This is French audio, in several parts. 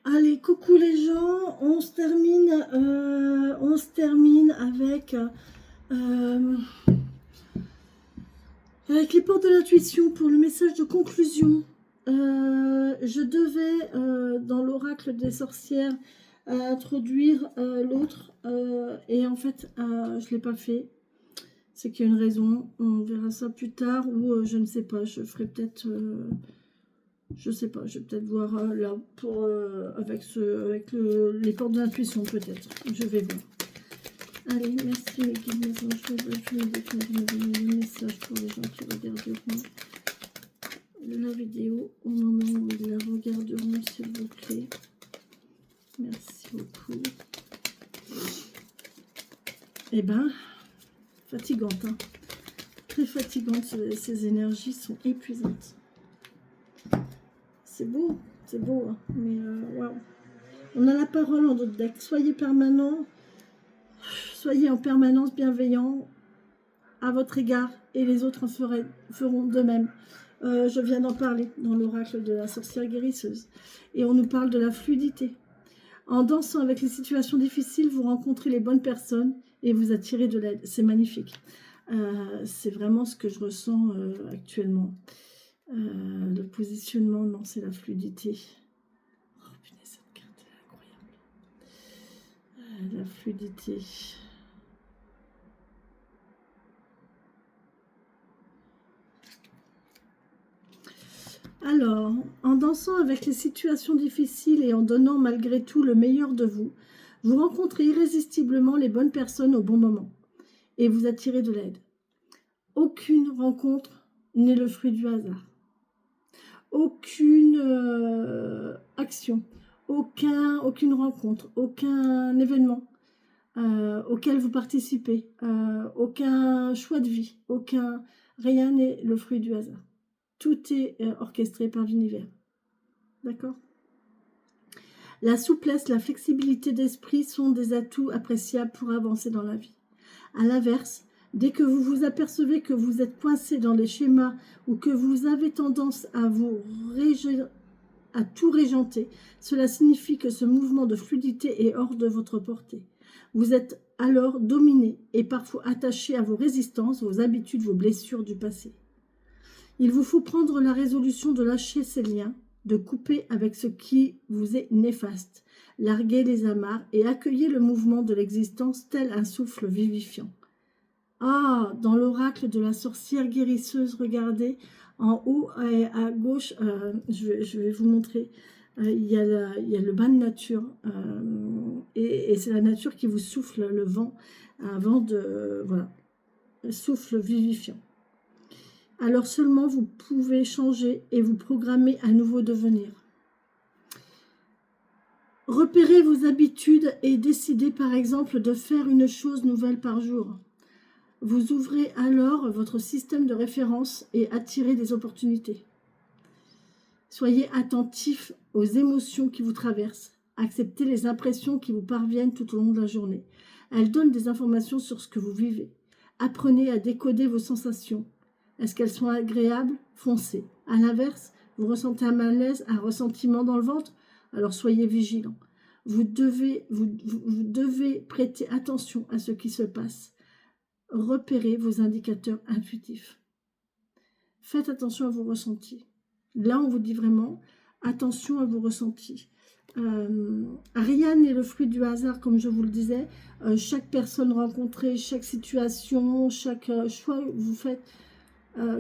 Allez, coucou les gens, on se termine euh, avec les portes de l'intuition pour le message de conclusion. Je devais, dans l'oracle des sorcières, introduire l'autre, et en fait, je ne l'ai pas fait. C'est qu'il y a une raison, on verra ça plus tard, ou je ne sais pas, je ferai peut-être... je sais pas, je vais peut-être voir là pour avec les portes de l'intuition peut-être. Je vais voir. Allez, merci mes guides, mes anges, mes des messages pour les gens qui regarderont la vidéo au moment où ils la regarderont, s'il vous plaît. Merci beaucoup. Eh ben, fatigante, hein. Très fatigante, ces énergies sont épuisantes. C'est beau, hein, mais waouh. On a la parole en d'autres decks. Soyez permanents, soyez en permanence bienveillants à votre égard et les autres feront de même. Je viens d'en parler dans l'oracle de la sorcière guérisseuse. Et on nous parle de la fluidité. En dansant avec les situations difficiles, vous rencontrez les bonnes personnes et vous attirez de l'aide. C'est magnifique. C'est vraiment ce que je ressens actuellement. Le positionnement, non, c'est la fluidité. Oh punaise, cette carte est incroyable. La fluidité. Alors, en dansant avec les situations difficiles et en donnant malgré tout le meilleur de vous, vous rencontrez irrésistiblement les bonnes personnes au bon moment et vous attirez de l'aide. Aucune rencontre n'est le fruit du hasard. Aucune action, aucune rencontre, aucun événement auquel vous participez, aucun choix de vie, rien n'est le fruit du hasard. Tout est orchestré par l'univers. D'accord ? La souplesse, la flexibilité d'esprit sont des atouts appréciables pour avancer dans la vie. À l'inverse, dès que vous vous apercevez que vous êtes coincé dans les schémas ou que vous avez tendance à tout régenter, cela signifie que ce mouvement de fluidité est hors de votre portée. Vous êtes alors dominé et parfois attaché à vos résistances, vos habitudes, vos blessures du passé. Il vous faut prendre la résolution de lâcher ces liens, de couper avec ce qui vous est néfaste, larguer les amarres et accueillir le mouvement de l'existence tel un souffle vivifiant. Ah, dans l'oracle de la sorcière guérisseuse, regardez, en haut et à gauche, je vais vous montrer, il y a le bain de nature, et c'est la nature qui vous souffle le vent, un vent de, voilà, souffle vivifiant. Alors seulement vous pouvez changer et vous programmer un nouveau devenir. Repérez vos habitudes et décidez par exemple de faire une chose nouvelle par jour. Vous ouvrez alors votre système de référence et attirez des opportunités. Soyez attentif aux émotions qui vous traversent. Acceptez les impressions qui vous parviennent tout au long de la journée. Elles donnent des informations sur ce que vous vivez. Apprenez à décoder vos sensations. Est-ce qu'elles sont agréables? Foncez. À l'inverse, vous ressentez un malaise, un ressentiment dans le ventre? Alors soyez vigilant. Vous devez prêter attention à ce qui se passe. Repérez vos indicateurs intuitifs. Faites attention à vos ressentis. Là, on vous dit vraiment, attention à vos ressentis. Rien n'est le fruit du hasard, comme je vous le disais. Chaque personne rencontrée, chaque situation, chaque choix que vous faites,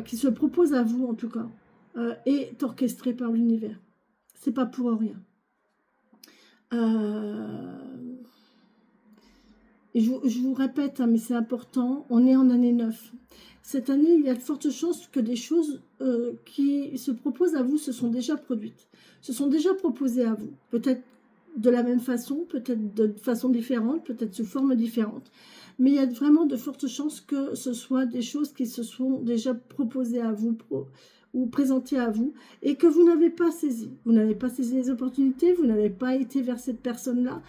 qui se propose à vous en tout cas, est orchestré par l'univers. C'est pas pour rien. Et je vous répète, hein, mais c'est important, on est en année 9. Cette année, il y a de fortes chances que des choses qui se proposent à vous se sont déjà produites, se sont déjà proposées à vous. Peut-être de la même façon, peut-être de façon différente, peut-être sous forme différente. Mais il y a vraiment de fortes chances que ce soit des choses qui se sont déjà proposées à vous ou présentées à vous et que vous n'avez pas saisi. Vous n'avez pas saisi les opportunités, vous n'avez pas été vers cette personne-là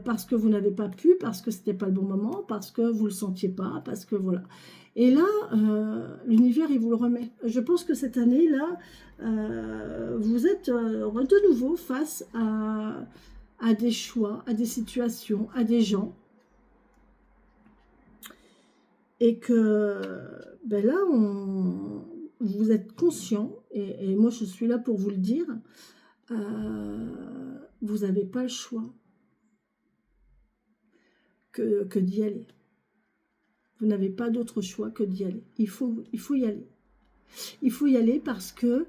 parce que vous n'avez pas pu, parce que ce n'était pas le bon moment, parce que vous ne le sentiez pas, parce que voilà. Et là, l'univers, il vous le remet. Je pense que cette année-là, vous êtes de nouveau face à des choix, à des situations, à des gens. Et que ben là, vous êtes conscient, et moi je suis là pour vous le dire, vous n'avez pas le choix que d'y aller. Vous n'avez pas d'autre choix que d'y aller. Il faut y aller. Il faut y aller parce que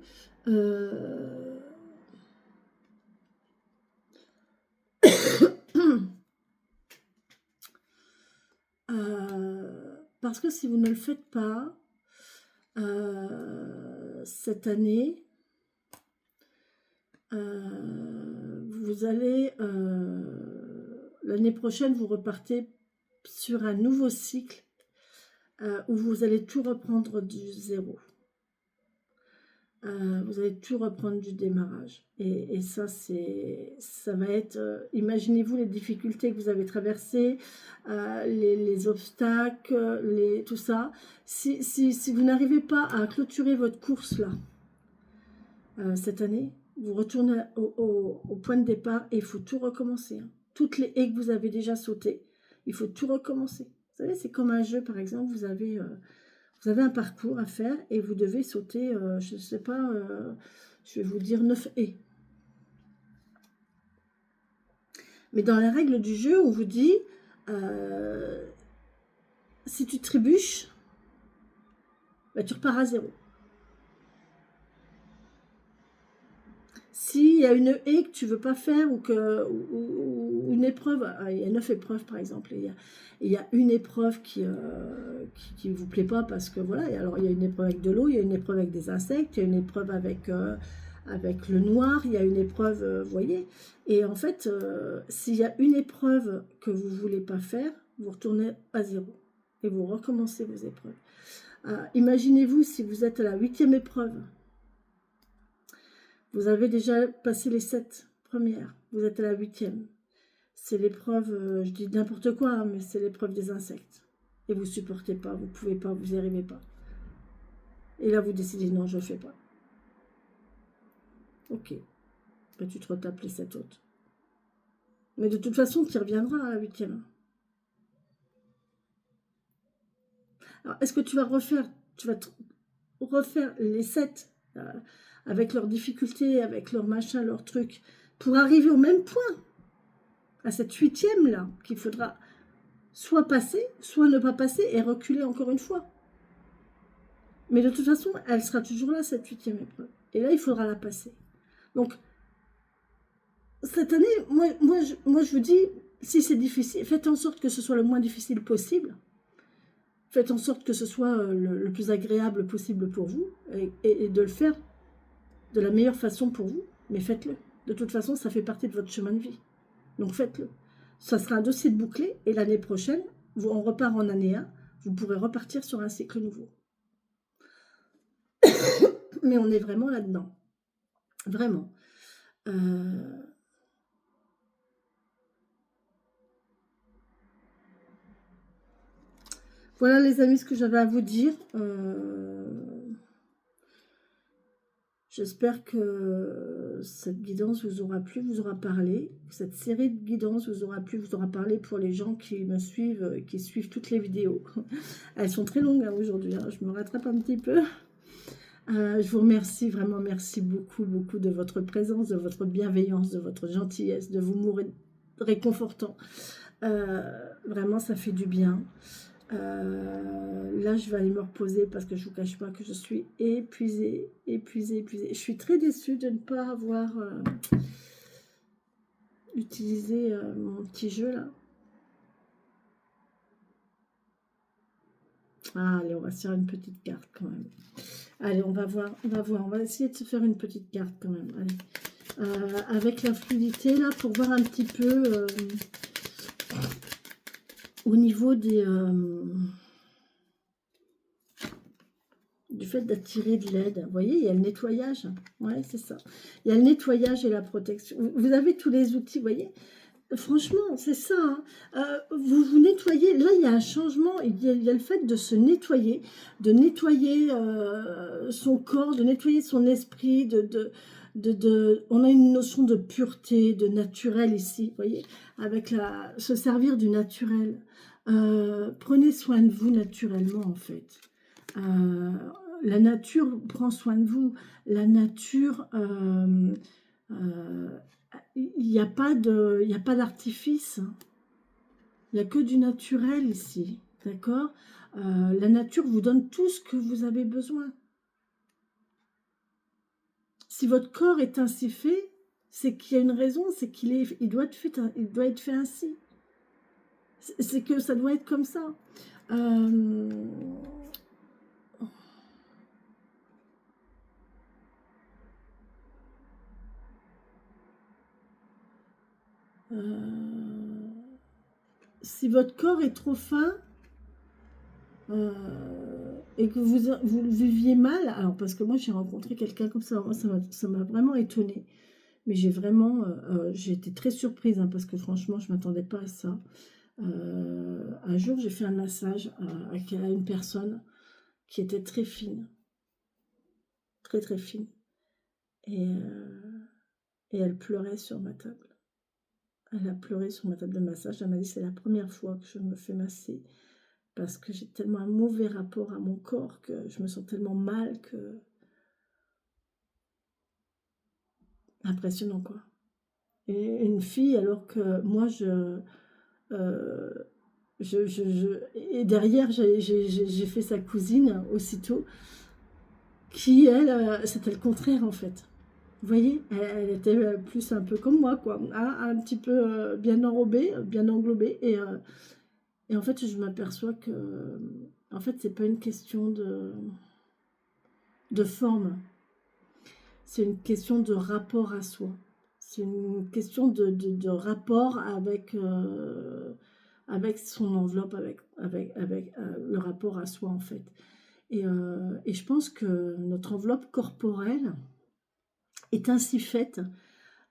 parce que si vous ne le faites pas cette année, vous allez l'année prochaine vous repartez sur un nouveau cycle où vous allez tout reprendre du zéro. Vous allez tout reprendre du démarrage. Et ça, ça va être... imaginez-vous les difficultés que vous avez traversées, les obstacles, tout ça. Si vous n'arrivez pas à clôturer votre course là, cette année, vous retournez au point de départ et il faut tout recommencer. Hein. Toutes les haies que vous avez déjà sautées, il faut tout recommencer. Vous savez, c'est comme un jeu, par exemple, vous avez un parcours à faire et vous devez sauter, je ne sais pas, je vais vous dire 9 haies. Mais dans la règle du jeu, on vous dit, si tu trébuches, bah, tu repars à zéro. S'il y a une haie que tu ne veux pas faire ou une épreuve, il y a 9 épreuves par exemple, et il y a une épreuve qui ne vous plaît pas parce que voilà, alors il y a une épreuve avec de l'eau, il y a une épreuve avec des insectes, il y a une épreuve avec le noir, il y a une épreuve, vous voyez, et en fait, s'il y a une épreuve que vous ne voulez pas faire, vous retournez à zéro et vous recommencez vos épreuves. Imaginez-vous si vous êtes à la 8e épreuve. Vous avez déjà passé les 7 premières. Vous êtes à la 8e. C'est l'épreuve, je dis n'importe quoi, hein, mais c'est l'épreuve des insectes. Et vous ne supportez pas, vous ne pouvez pas, vous n'y arrivez pas. Et là, vous décidez, non, je ne fais pas. Ok. Ben, tu te retapes les 7 autres. Mais de toute façon, tu y reviendras à la 8e. Alors, est-ce que tu vas refaire les 7 avec leurs difficultés, avec leurs machins, leurs trucs, pour arriver au même point, à cette 8e là, qu'il faudra soit passer, soit ne pas passer et reculer encore une fois. Mais de toute façon, elle sera toujours là, cette 8e épreuve. Et là, il faudra la passer. Donc, cette année, moi je vous dis, si c'est difficile, faites en sorte que ce soit le moins difficile possible. Faites en sorte que ce soit le plus agréable possible pour vous et de le faire de la meilleure façon pour vous, mais faites-le. De toute façon, ça fait partie de votre chemin de vie. Donc faites-le. Ça sera un dossier de bouclé et l'année prochaine, on repart en année 1, vous pourrez repartir sur un cycle nouveau. Mais on est vraiment là-dedans. Vraiment. Voilà les amis ce que j'avais à vous dire. J'espère que cette guidance vous aura plu, vous aura parlé. Cette série de guidances vous aura plu, vous aura parlé pour les gens qui me suivent, qui suivent toutes les vidéos. Elles sont très longues hein, aujourd'hui, hein. Je me rattrape un petit peu. Je vous remercie, vraiment merci beaucoup, beaucoup de votre présence, de votre bienveillance, de votre gentillesse, de vos mots réconfortants. Vraiment, ça fait du bien. Là, je vais aller me reposer parce que je ne vous cache pas que je suis épuisée. Je suis très déçue de ne pas avoir utilisé mon petit jeu là. Ah, allez, on va se faire une petite carte quand même. Allez, on va voir. On va essayer de se faire une petite carte quand même. Allez. Avec la fluidité là, pour voir un petit peu au niveau des... du fait d'attirer de l'aide. Vous voyez, il y a le nettoyage. Ouais, c'est ça. Il y a le nettoyage et la protection. Vous avez tous les outils, vous voyez. Franchement, c'est ça, hein. Vous vous nettoyez. Là, il y a un changement. Il y a le fait de se nettoyer, de nettoyer son corps, de nettoyer son esprit. On a une notion de pureté, de naturel ici, vous voyez, avec se servir du naturel. Prenez soin de vous naturellement, en fait. Euh, la nature prend soin de vous. La nature... euh, il n'y a pas d'artifice, il n'y a que du naturel ici, d'accord. La nature vous donne tout ce que vous avez besoin. Si votre corps est ainsi fait, c'est qu'il y a une raison, c'est il doit être fait ainsi. C'est que ça doit être comme ça. Euh, euh, si votre corps est trop fin, et que vous le viviez mal, alors parce que moi j'ai rencontré quelqu'un comme ça, moi ça m'a vraiment étonnée, mais j'ai été très surprise, hein, parce que franchement je m'attendais pas à ça. Un jour j'ai fait un massage à une personne qui était très fine, très très fine, et, euh, et elle pleurait sur ma table. Elle a pleuré sur ma table de massage, elle m'a dit c'est la première fois que je me fais masser, parce que j'ai tellement un mauvais rapport à mon corps, que je me sens tellement mal que... Impressionnant, quoi. Et une fille, alors que moi, euh, et derrière, j'ai fait sa cousine aussitôt, qui, elle, c'était le contraire, en fait. Vous voyez, elle était plus un peu comme moi, quoi, hein, un petit peu bien enrobée, bien englobée, et en fait, je m'aperçois que, en fait, c'est pas une question de forme, c'est une question de rapport à soi. C'est une question de rapport avec son enveloppe, avec le rapport à soi, en fait. Et je pense que notre enveloppe corporelle est ainsi faite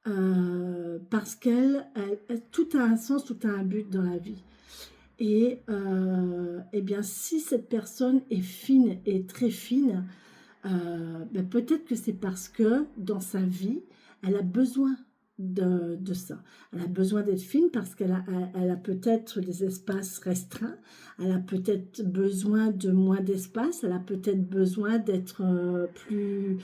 parce tout a un sens, tout a un but dans la vie. Et bien, si cette personne est fine et très fine, ben peut-être que c'est parce que dans sa vie, elle a besoin de ça. Elle a besoin d'être fine parce elle a peut-être des espaces restreints, elle a peut-être besoin de moins d'espace, elle a peut-être besoin d'être plus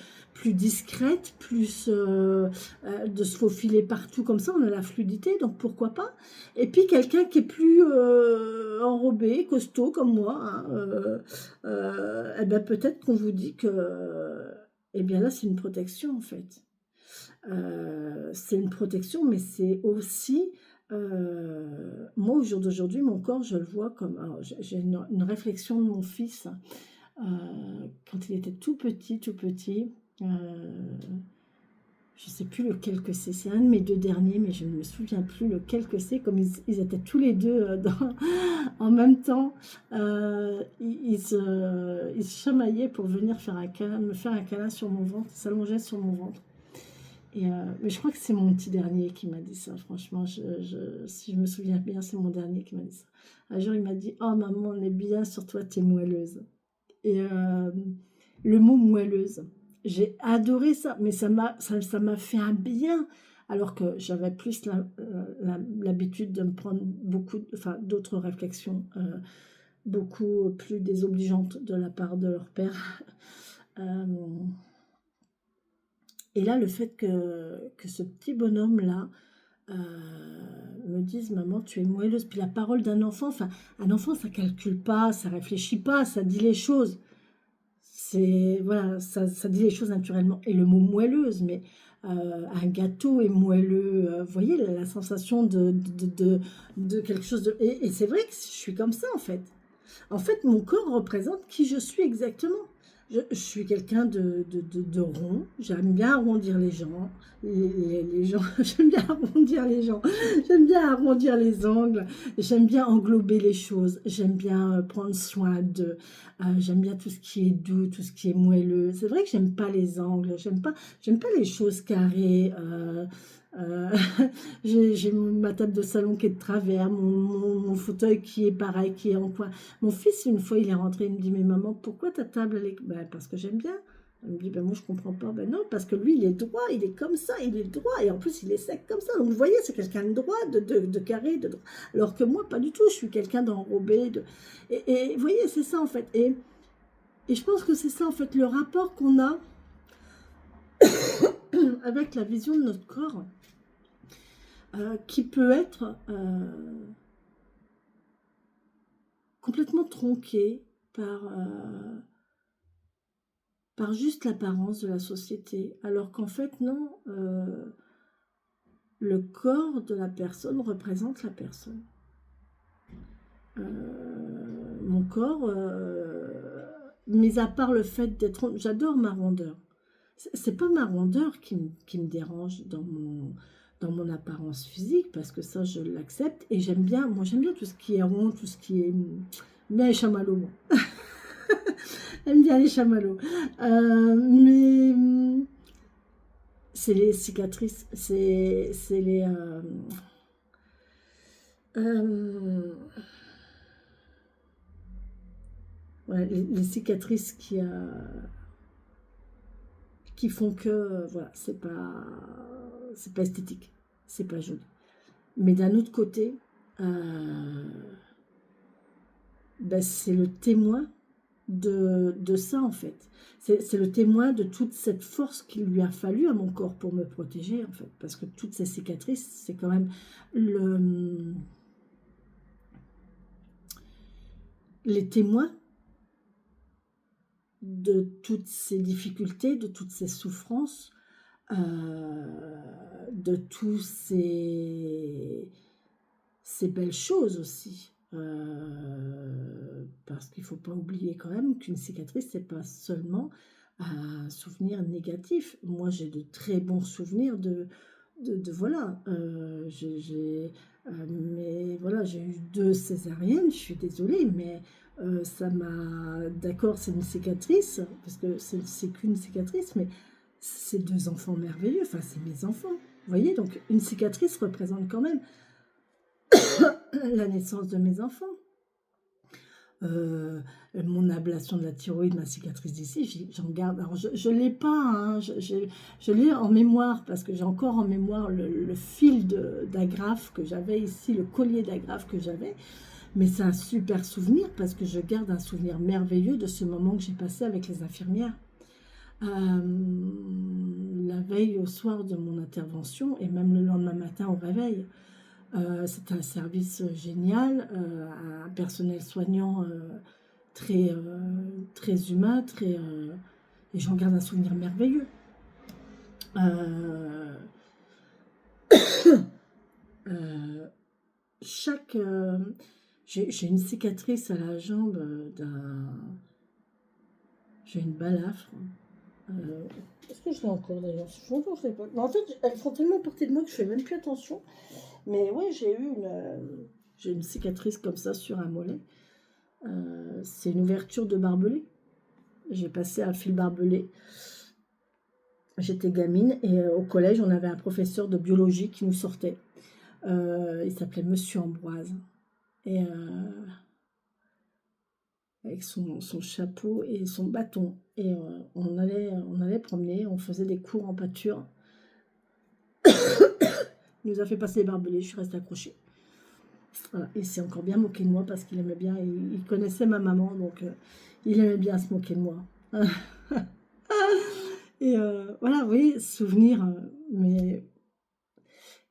discrète, de se faufiler partout comme ça, on a la fluidité, donc pourquoi pas. Et puis quelqu'un qui est plus enrobé, costaud comme moi, hein, eh ben peut-être qu'on vous dit que, eh bien là, c'est une protection en fait. C'est une protection, mais c'est aussi, moi au jour d'aujourd'hui, mon corps, je le vois comme, alors, j'ai une réflexion de mon fils, quand il était tout petit, je ne sais plus lequel que c'est un de mes deux derniers, mais je ne me souviens plus lequel que c'est, comme ils étaient tous les deux en même temps, ils se chamaillaient pour venir faire un câlin, me faire un câlin sur mon ventre, ils s'allongeaient sur mon ventre. Mais je crois que c'est mon petit dernier qui m'a dit ça, franchement, si je me souviens bien, c'est mon dernier qui m'a dit ça. Un jour, il m'a dit, oh maman, on est bien sur toi, t'es moelleuse. Et le mot moelleuse, j'ai adoré ça, mais ça m'a fait un bien, alors que j'avais plus l'habitude de me prendre enfin, d'autres réflexions, beaucoup plus désobligeantes de la part de leur père. Euh, et là, le fait que ce petit bonhomme-là me dise, maman, tu es moelleuse, puis la parole d'un enfant, enfin, un enfant, ça calcule pas, ça réfléchit pas, ça dit les choses. Voilà, ça dit les choses naturellement. Et le mot moelleuse, mais un gâteau est moelleux. Vous voyez la sensation de quelque chose de. Et c'est vrai que je suis comme ça en fait. En fait, mon corps représente qui je suis exactement. Je suis quelqu'un de rond. J'aime bien arrondir les gens. Les gens, j'aime bien arrondir les gens. J'aime bien arrondir les angles. J'aime bien englober les choses. J'aime bien prendre soin de. J'aime bien tout ce qui est doux, tout ce qui est moelleux. C'est vrai que j'aime pas les angles. J'aime pas les choses carrées. Euh, j'ai ma table de salon qui est de travers, mon fauteuil qui est pareil, qui est en coin. Mon fils, une fois, il est rentré, il me dit, mais maman, pourquoi ta table, elle est... Ben, parce que j'aime bien. Il me dit, ben moi, je comprends pas. Ben non, parce que lui, il est droit, il est comme ça, il est droit, et en plus, il est sec comme ça. Donc, vous voyez, c'est quelqu'un de droit, de carré, de droit. Alors que moi, pas du tout, je suis quelqu'un d'enrobé. Et vous voyez, c'est ça, en fait. Et je pense que c'est ça, en fait, le rapport qu'on a avec la vision de notre corps, qui peut être complètement tronqué par juste l'apparence de la société. Alors qu'en fait, non, le corps de la personne représente la personne. Mon corps, mis à part le fait d'être... J'adore ma rondeur. C'est pas ma rondeur qui me dérange dans mon apparence physique, parce que ça, je l'accepte. Et j'aime bien, moi, j'aime bien tout ce qui est rond, tout ce qui est... Bien les chamallows, moi. J'aime bien les chamallows. Mais c'est les cicatrices, c'est les... ouais, les cicatrices qui font que voilà, c'est pas esthétique, c'est pas joli. Mais d'un autre côté, ben c'est le témoin de ça en fait. C'est le témoin de toute cette force qu'il lui a fallu à mon corps pour me protéger en fait. Parce que toutes ces cicatrices, c'est quand même les témoins de toutes ces difficultés, de toutes ces souffrances, de tous ces belles choses aussi. Parce qu'il ne faut pas oublier quand même qu'une cicatrice, c'est pas seulement un souvenir négatif. Moi, j'ai de très bons souvenirs voilà. Mais voilà, j'ai eu 2 césariennes, je suis désolée, mais ça m'a... D'accord, c'est une cicatrice, parce que c'est qu'une cicatrice, mais c'est 2 enfants merveilleux, enfin, c'est mes enfants. Vous voyez, donc une cicatrice représente quand même la naissance de mes enfants. Mon ablation de la thyroïde, ma cicatrice d'ici, j'en garde. Alors, je ne l'ai pas, hein, je l'ai en mémoire, parce que j'ai encore en mémoire le fil d'agrafe que j'avais ici, le collier d'agrafe que j'avais. Mais c'est un super souvenir, parce que je garde un souvenir merveilleux de ce moment que j'ai passé avec les infirmières. La veille au soir de mon intervention, et même le lendemain matin au réveil. C'était un service génial, un personnel soignant très, très humain, et j'en garde un souvenir merveilleux. Euh, euh, j'ai une cicatrice à la jambe j'ai une balafre. Est-ce que je l'ai encore d'ailleurs? Je ne sais pas. Mais en fait, elles font tellement portée de moi que je fais même plus attention. Mais oui, j'ai une cicatrice comme ça sur un mollet. C'est une ouverture de barbelé. J'ai passé un fil barbelé. J'étais gamine et au collège, on avait un professeur de biologie qui nous sortait. Il s'appelait Monsieur Ambroise. Et avec son chapeau et son bâton. Et on allait promener, on faisait des cours en pâture. Il nous a fait passer les barbelés, je suis restée accrochée. Voilà. Il s'est encore bien moqué de moi parce qu'il aimait bien, il connaissait ma maman, donc il aimait bien se moquer de moi. Et voilà, oui, souvenir. Mais...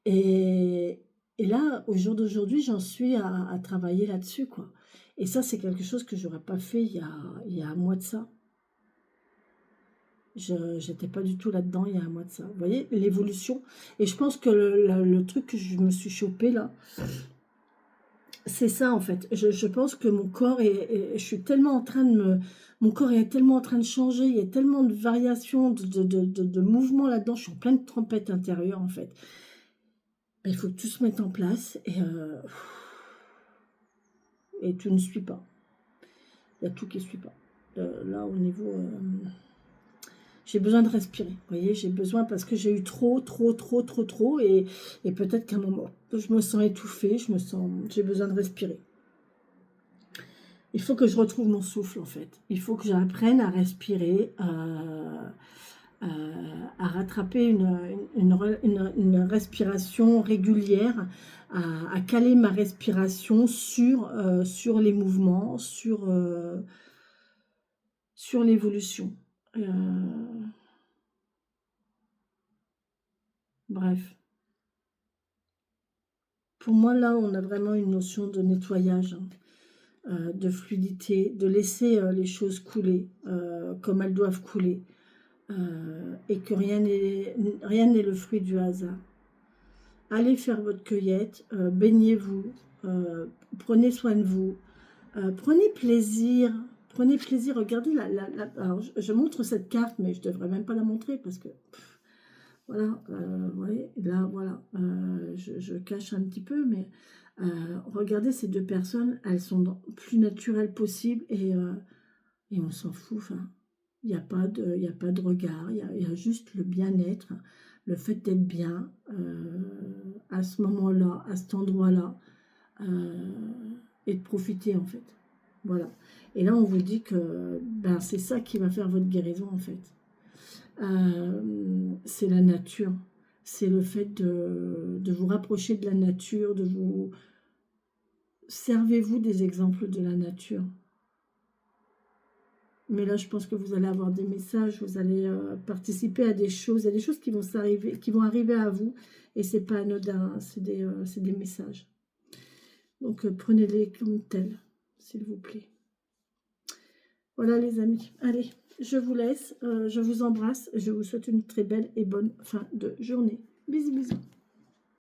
Et là, au jour d'aujourd'hui, j'en suis à travailler là-dessus, quoi. Et ça, c'est quelque chose que j'aurais pas fait il y a un mois de ça. Je n'étais pas du tout là-dedans il y a un mois de ça. Vous voyez, l'évolution. Et je pense que le truc que je me suis chopé là, c'est ça en fait. Je pense que mon corps je suis tellement en train mon corps est tellement en train de changer, il y a tellement de variations, de mouvements là-dedans, je suis en pleine tempête intérieure en fait. Ben, il faut que tout se mette en place et tout ne suit pas. Il y a tout qui ne suit pas. Là, au niveau... J'ai besoin de respirer. Vous voyez, j'ai besoin parce que j'ai eu trop, et peut-être qu'à un moment, je me sens étouffée, j'ai besoin de respirer. Il faut que je retrouve mon souffle, en fait. Il faut que j'apprenne à respirer, à rattraper une respiration régulière, à caler ma respiration sur les mouvements, sur l'évolution. Bref. Pour moi, là, on a vraiment une notion de nettoyage, de fluidité, de laisser les choses couler comme elles doivent couler, et que rien n'est le fruit du hasard. Allez faire votre cueillette, baignez-vous, prenez soin de vous, prenez plaisir, regardez alors, je montre cette carte, mais je ne devrais même pas la montrer parce que, voilà, ouais, là, voilà, je cache un petit peu, mais regardez ces deux personnes, elles sont plus naturelles possible et on s'en fout, enfin, il n'y a pas de regard, il y a juste le bien-être, le fait d'être bien à ce moment-là, à cet endroit-là, et de profiter en fait. Voilà. Et là, on vous dit que ben, c'est ça qui va faire votre guérison en fait. C'est la nature. C'est le fait de vous rapprocher de la nature, de vous... Servez-vous des exemples de la nature. Mais là, je pense que vous allez avoir des messages, vous allez participer à des choses. Il y a des choses qui vont arriver à vous, et c'est pas anodin, c'est des messages. Donc, prenez-les comme tels, s'il vous plaît. Voilà, les amis. Allez, je vous laisse, je vous embrasse, je vous souhaite une très belle et bonne fin de journée. Bisous, bisous.